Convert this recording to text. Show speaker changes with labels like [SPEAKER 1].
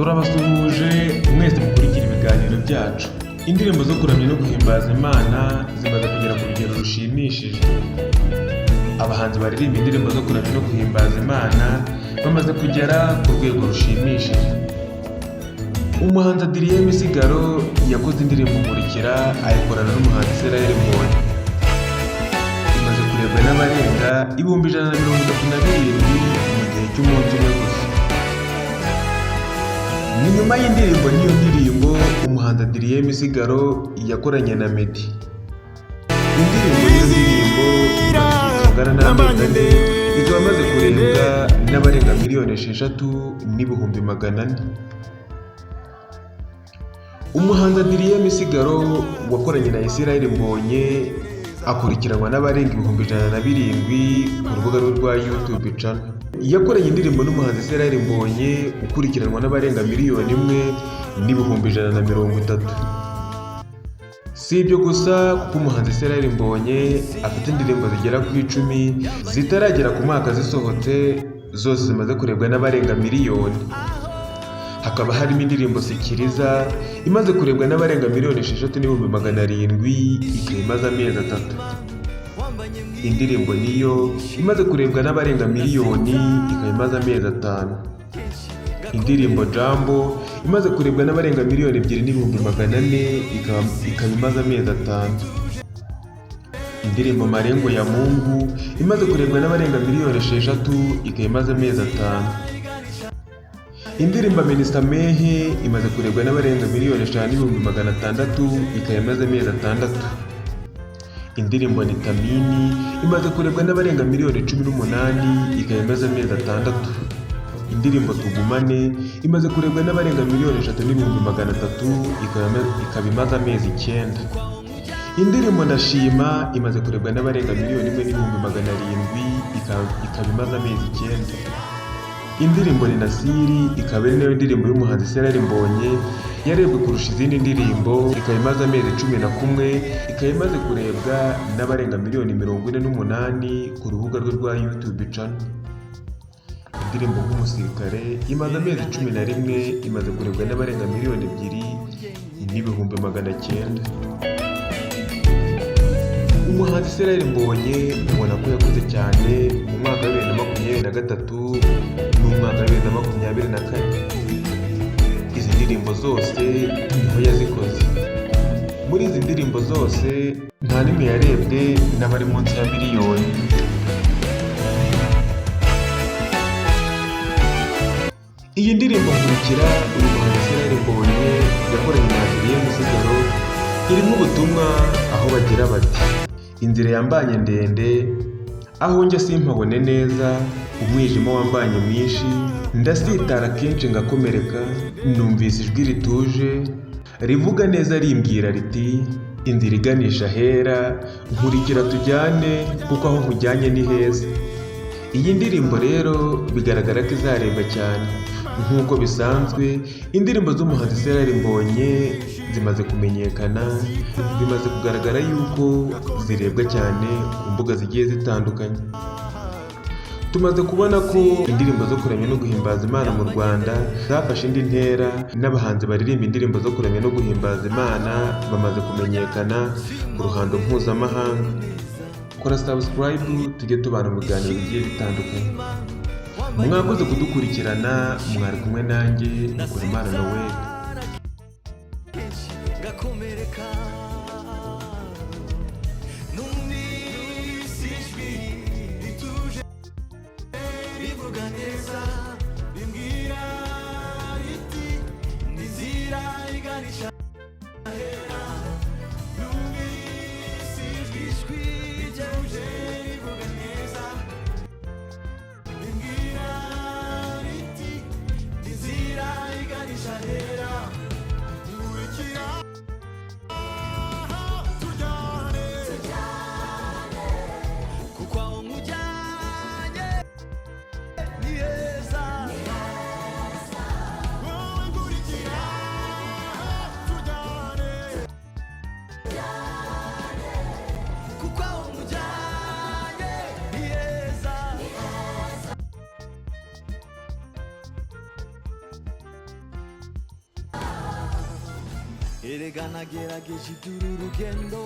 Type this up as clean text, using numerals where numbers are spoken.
[SPEAKER 1] turabasuhuje mwese mukurikira ibiganiro byacu. Indirimbo zo kuramya no guhimbaza Imana zimaze kugera ku rugero rushimishije. Abahanzi baririmba indirimbo zo kuramya no guhimbaza Imana bamaze kugera ku rwego rushimishije. Umuhanzi Adrien Misigaro yakoze indirimbo Nkurikira ayikorana n'umuhanzi Israel Mbonyi. Imaze kurebwa n'abarenga 137 mu gihe cy'umunsi umwe gusa. Ni nyuma y'indirimbo n'iyo ndirimbo umuhanzi Adrien Misigaro yakoranye na Meddy. Indirimbo n'iyo ndirimbo ingana n'amezi ane ikaba imaze kurebwa n'abarenga 6,400,000. Umuhanzi Adrien Misigaro wakoranye na Israel Mbonyi akurikiranwa n'abarenga 700,000 ku rubuga rwe rwa YouTube channel. Yakoranye indirimbo n'umuhanzi Israel Mbonyi ukurikiranwa n'abarenga 1,130,000. Si ibyo gusa kuko umuhanzi Israel Mbonyi afite indirimbo zigera ku 10 zitaragera ku mwaka zisohotse, zose zimaze kurebwa n'abarenga 1,000,000. Hakaba harimo indirimbo Sikiriza imaze kurebwa n'abarenga 6,700,000 ikaba imaze amezi 3. Indirimbo Niyo imaze kurebwa n'abarenga 1,000,000 ikaba imaze amezi 5. Indirimbo Jambo imaze kurebwa n'abarenga 2,400,000 ikaba imaze amezi 5. Indirimbo Marengo ya Mungu imaze kurebwa n'abarenga 6,000,000 ikaba imaze amezi 5. Indirimbo Amenisamehe imaze kurebwa n'abarenga 5,600,000 ikaba imaze amezi 6. Indirimbo Nitamini imaze kurebwa n'abarenga 18,000,000 ikaba imaze amezi 6. Indirimbo Tugumane imaze kurebwa n'abarenga 3,300,000 ikaba imaze amezi 9. Indirimbo Ndashima imaze kurebwa n'abarenga 1,100,000 ikaba imaze amezi 9. Indirimbo Ni Nasiri ikaba ari nayo ndirimbo y'umuhanzi Israel Mbonyi yarebwe kurusha izindi ndirimbo, ikaba imaze amezi 11 ikaba imaze kurebwa n'abarenga 4,48,000 ku rubuga rwe rwa YouTube channel. Indirimbo Nk'umusirikare imaze amezi 11 imaze kurebwa n'abarenga 2,900,000. Umuhanzi Israel Mbonyi ubona ko yakoze cyane mu mwaka wa 2023 n'umwaka wa 2024. Izi ndirimbo zose niho yazikoze. Muri izi ndirimbo zose nta n'imwe yarebwe n'abari munsi ya 1,000,000. Iyi ndirimbo Nkurikira umuhanzi Israel Mbonyi yakoranye na Adrien Misigaro irimo ubutumwa aho bagira bati: inzira yambanye ndende, aho njya simpabone neza, umwijima wambanye mwinshi, ndasitara kenshi ngakomereka, numvise ijwi rituje rivuga neza rimbwira riti: inzira iganisha ahera, nkurikira tujyane kuko aho nkujyanye ni heza. Iyi ndirimbo rero bigaragara ko izarebwa cyane. Nk'uko bisanzwe indirimbo z'umuhanzi Israel Mbonyi zimaze kumenyekana, bimaze kugaragara yuko zirebwa cyane ku mbuga zigiye zitandukanye. Tumaze kubona ko indirimbo zo kuramya no guhimbaza Imana mu Rwanda zafashe indi ntera, n'abahanzi baririmba indirimbo zo kuramya no guhimbaza Imana bamaze kumenyekana ku ruhando mpuzamahanga. Kora subscribe tujye tubana mu biganiro bigiye bitandukanye. Mwakoze kudukurikirana, mwari kumwe nanjye Mukorimana Noel.
[SPEAKER 2] erega nagerageje iby'uru rugendo